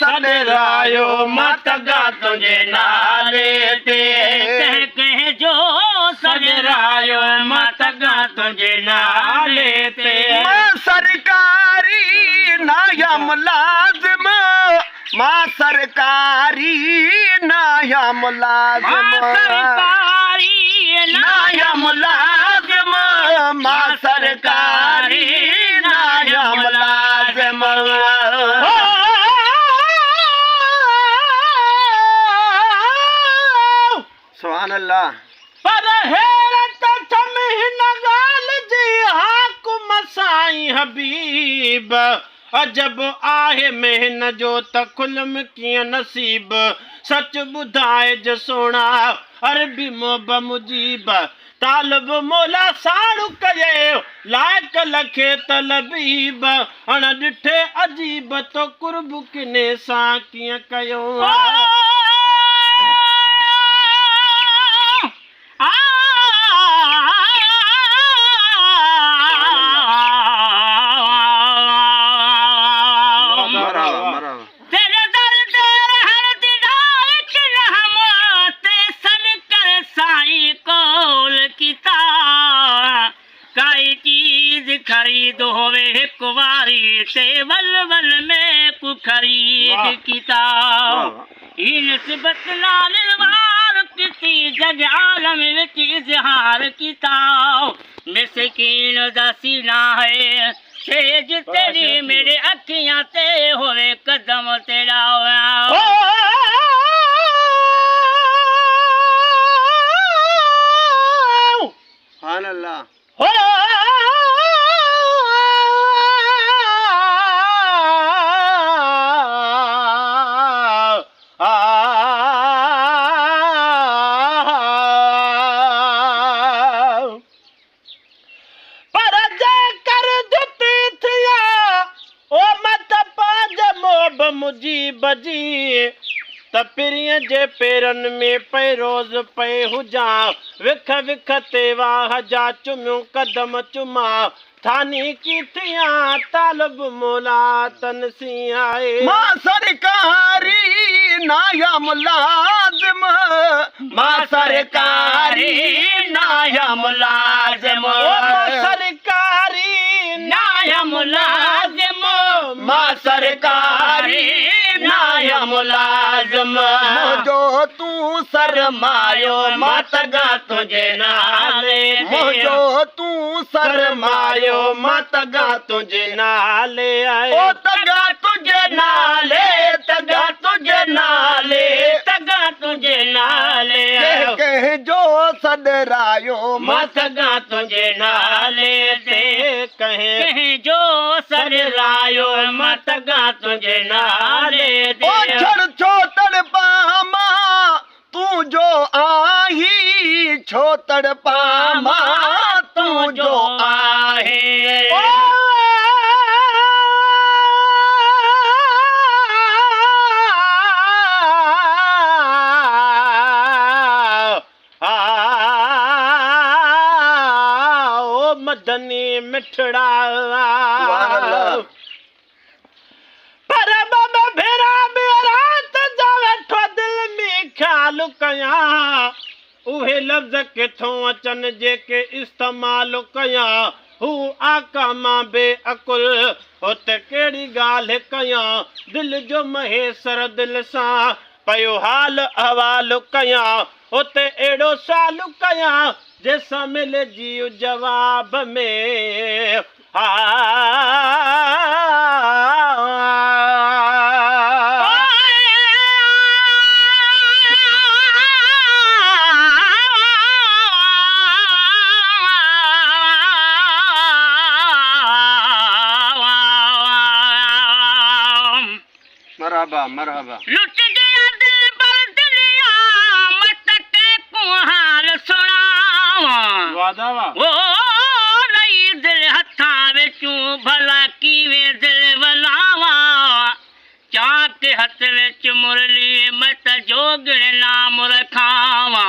सॾरायो मां तॻा तुंहिंजे नाले ते कह जो सॾरायो मां तॻा तुंहिंजे नाले ते मां सरकारी नाया मुलाज़िम मां सरकारी नाया मुलाज़िम नाया मुलाज़िम मां सरकारी नाया मुलाज़िम सुभान अल्लाह पर हैरत थमी हिन ॻाल्हि जी हाकुम साईं हबीब अजब आहे महन जो त खुलम कीअं नसीब सच ॿुधाए ज सोणा अरबी मोब मुजीब तालब मोला साड़ू कजे लाइक लखे तलबीब हण ॾिठे अजीब तो कुर्ब किने सां कीअं कयो खरीद होवे हिक वारी ते वल वल में को खरीद किताब ही निस्बत लाल वार किसी जग आलम विच इजहार किताब मिसकीन दा सीना है सेज तेरी मेरे अखियां ते होवे कदम तेरा सुभान अल्लाह मुजीब जी त पिरीअ जे पेरनि में पे रोज़ पे हुजां विख विख ते वाह जा चुमियो कदम चुमा थानी की थियां तालब मोला तनसी आए मां सरकारी नाया मुलाज़िम मां सरकारी नाया मुलाज़िम सरकारी नाया मुलाज़िम मां सरकारी नाया मुलाज़िम मुंहिंजो तूं सरमायो मां तॻा तुंहिंजे नाले मुंहिंजो तूं सरमायो मां तॻा तुंहिंजे नाले ओ तॻा तुंहिंजे नाले तॻा तुंहिंजे नाले तॻा तुंहिंजे नाले कंहिंजो सॾरायो मां तॻा तुंहिंजे नाले ते कंहिंजो सॾरायो मां तॻा तुंहिंजे नाले ते छड़ छो तड़पा मां तूं जो आही छो तड़पा मां तूं जो आहे मदनी मिठड़ा पर बाबा भेरा रात जा वेठो दिल में ख्याल कयां उहे लफ़्ज़ किथों अचनि जेके इस्तेमाल कयां हू आका मां बेअकुल हुते कहिड़ी ॻाल्हि कयां दिल जो महेसर दिल सां पयो हाल अहवाल कयां हुते अहिड़ो साल कयां जंहिंसां मिले जियो जवाब में मरहबा मरहबा लुट गया दिल पर दुनिया मत के को हाल सुनावा वादा वा ओ नहीं दिल हथा विचू भला कीवे दिल वलावा चाक हथ विच मुरली मत जोगण नाम रखावा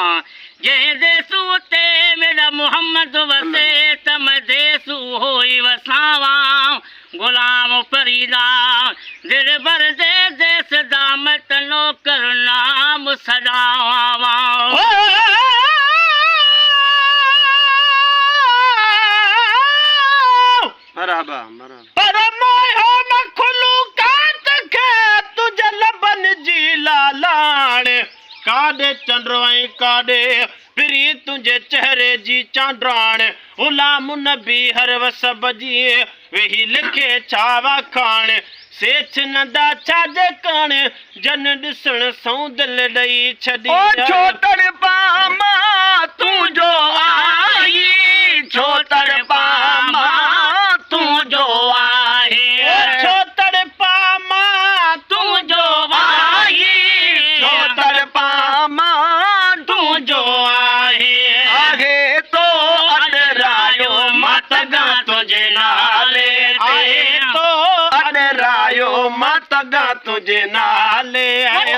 जे देसू ते मेरा मोहम्मद वसे तम देसू होई वसावा गुलाम फरीदा दिल भर दे देस मरहबा मरहबा पर मोयो मखलूकात के तुझे लबन जी लालाण काडे चंद्रवाई काडे प्री तुझे चेहरे जी चांद्राण गुलाम नबी हर वस बजी वही लिखे छावा खाण सेठ नंदा छाज कण जन ॾिसण सौ दिल ॾई छॾी ओ छोटड़ पामा तू जो आई छोटड़ पामा तू जो आई छोटड़ पामा तू जो आई छोटड़ पामा तू जो आई आगे तो अडरायो मतगा तुझे नाले आहे तो अडरायो मतगा तुझे नाले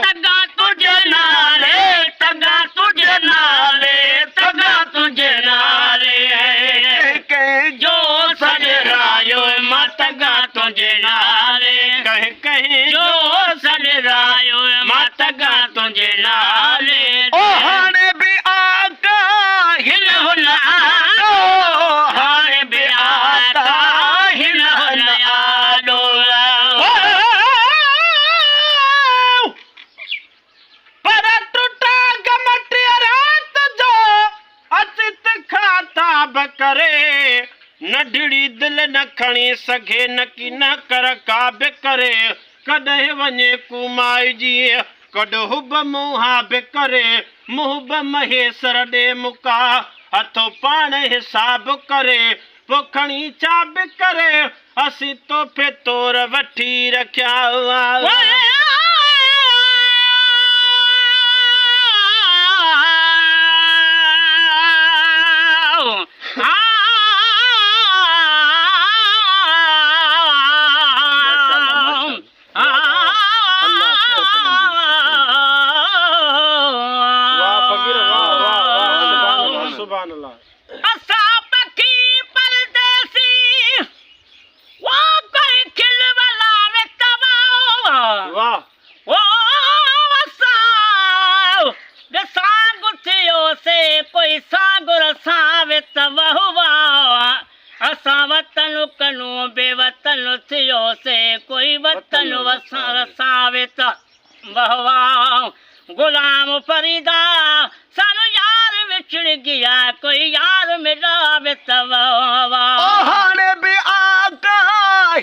तगा तुझे नाले तगा तुझे नाले तगा तुझे नाले के जो सजरायो मतगा तुझे नाले कहीं कहीं जो सजरायो मतगा तुझे नाले ओ हाणे भी आका हिल हुन आलो हाणे भी आका हिल हुन आलो पर टूटा गमटिया रात जो अचित खाता बकरे नढड़ी दिल न खणी सघे न की न कर काब करे कॾहिं वञे कुमाई जी कॾ हुब मुहा बिकरे मुहब महेसर ॾे मुका हथो पाण हिसाब करे पोइ खणी चाब करे असीं तोहफ़े तौर वठी रखिया बेवतन थियो से कोई वतन वसावे त वाह गुलाम फरीदा सानू यार विछड़ गया कोई यार मिलावे त वाह हाणे बि आका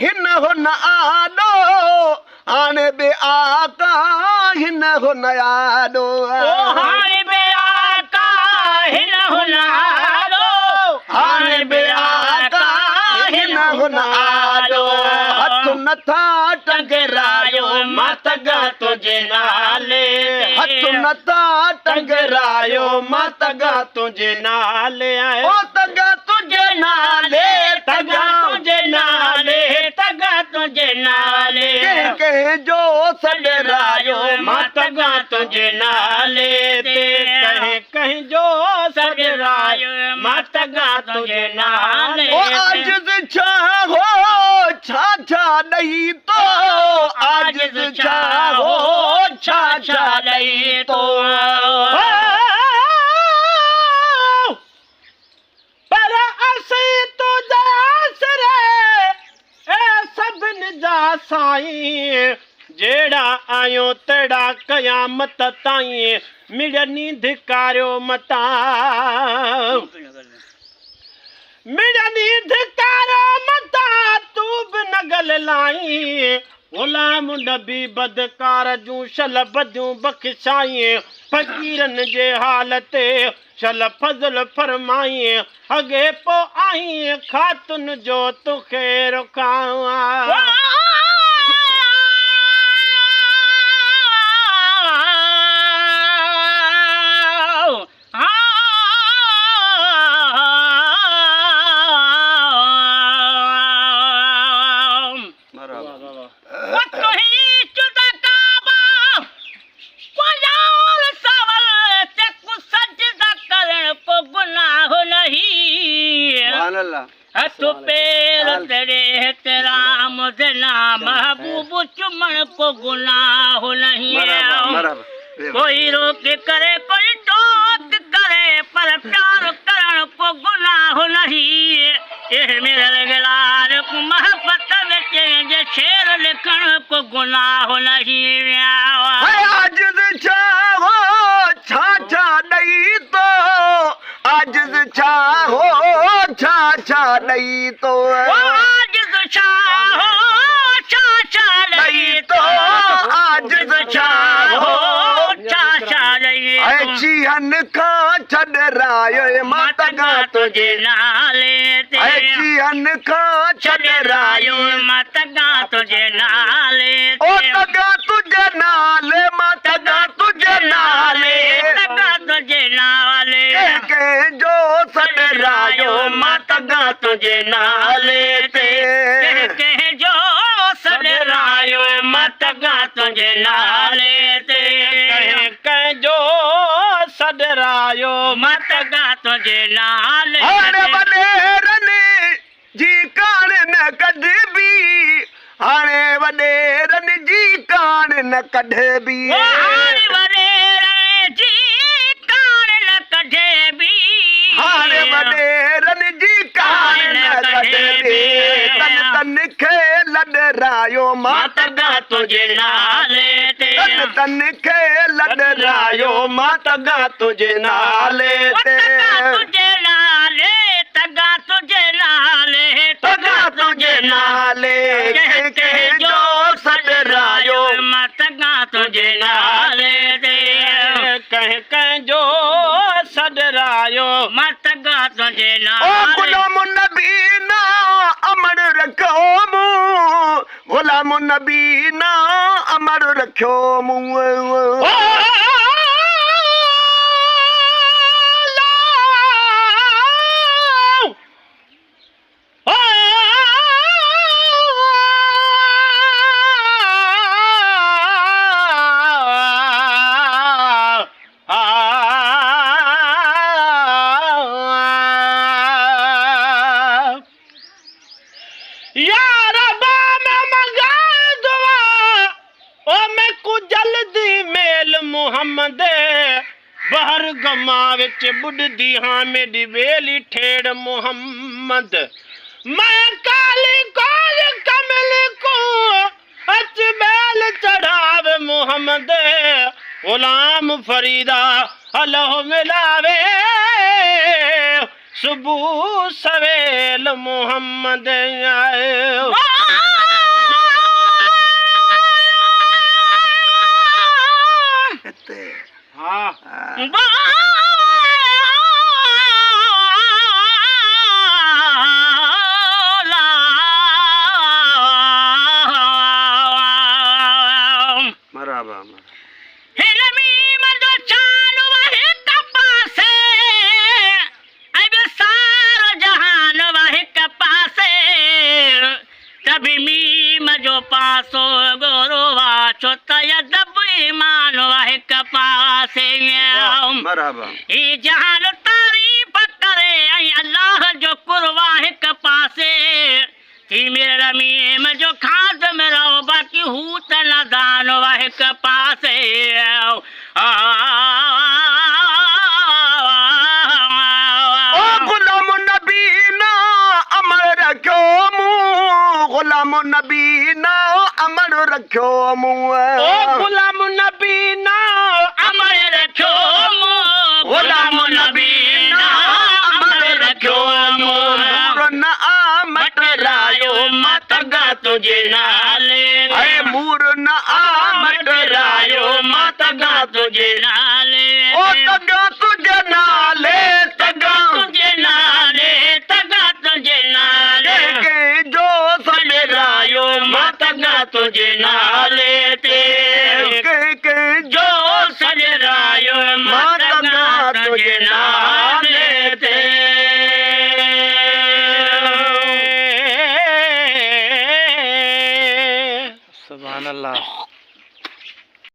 हिन हुन आॾो हाणे बि आका हिन हुन आॾो हाणे बि आका हिन हुन आॾो हाणे बि आका हिन हुन आॾो हथ नथा टंगरायो मतगा तुझे नाले हथ नथा टंगरायो मतगा तुझे नाले ओ तगा तुझे नाले तगा तुझे नाले तगा तुझे नाले के जो सडरायो मतगा तुझे नाले ते कहीं कहीं जो सडरायो मतगा तुझे नाले ओ आजिज़ छा हो छा छा ॾई तो आजिज़ छा हो छा छा ॾई तो पर असीं तुझा आसरे ए सभिनि जा साईं जहिड़ा आहियो तहिड़ा क़यामत ताईं मिड़नी धिकारियो मता मिड़नी धिकारियो मता तूं बि न गल लाई गुलाम नबी बदकार जूं शल बदियूं बख़्शाईं फ़क़ीरनि जे हाल ते शल फज़ल फरमाईं अॻे पोइ आहीं ख़ातुन जो तोखे रुखां हथु पैर तेरे एहतराम देना महबूब चुमण को गुनाह नहीं है कोई रोक करे कोई टोक करे पर प्यार करण को गुनाह नहीं है ਇਹ ਮੇਰੇ ਗਲਾਰ ਕੋ ਮੁਹੱਬਤ ਵਿੱਚ ਜੇ ਸ਼ੇਰ ਲਿਖਣ ਕੋ ਗੁਨਾਹ ਨਹੀਂ ਵਿਆਵਾ आजिज़ छा हो छा छा ॾई तो आजिज़ छा हो छा छा ॾई तो आजिज़ छा हो छा छा ॾई तो आजिज़ छा हो छा छा ॾई तो चीहन खां छॾरायो मां तॻां तुझे नाले ते चीहन खां छॾरायो छॾरायो मां तॻां तुझे नाले ओ ते तॻां तुझे नाले मां तॻां तुझे नाले तॻां तुझे नाले कंहिंजो सॾरायो मां तॻां तुझे नाले ते कंहिंजो सॾरायो मां तॻां तुझे नाले ते कंहिंजो सॾरायो मां तॻां तुझे नाले हाणे ते वॾेरनि जी कान न कढबी हाणे वॾेरनि जी कान न कढबी हाणे वॾेरनि जी कान न कढबी हाणे वॾेरनि जी कान न कढबी तन तन खे लॾरायो मां मां तॻां तुझे नाले ते तन तन खे लॾरायो मां तॻां तुझे नाले ते तॻां तुझे नाले तॻां तुझे नाले तॻां तुझे नाले कंहिंजो सॾरायो मां तॻां तुझे नाले ते कंहिंजो सॾरायो मां तॻां तुझे ओ नाले गुलाम नबी ना अमर रखो मूं गुलाम नबी ना अमर रखो मूं यार मैं मंगा दुआ ओ मैं को जल्दी मेल मुहम्मद बहर गमा विच बुढ़दी हाँ मेरी वेली ठेड़ मुहम्मद मैं काली कोल कमल को अच बैल चढ़ाव मुहम्मद गुलाम फरीदा हलो मिलावे सुबह सवेल मुहम्मद आयो हाँ मराबा पासो गोरो वाचो तय दब ईमान वाहे कपासे मराबा ई जहान तारीफ करे ऐं अल्लाह जो कुरवा हिक पासे थी मेरे रमीम जो खाद में रहो बाकी हू त न दान वा हिक पासे ओ गुलाम नबी ना अमर रखो मूं गुलाम नबी ना अमर रखो मूं ओ गुलाम नबी ना अमर रखो गुलाम नबी ना अमर रखो मूर न आमट रायो मत गा तुझे नाले ऐ मूर न आमट रायो मत गा तुझे नाले ओ तगा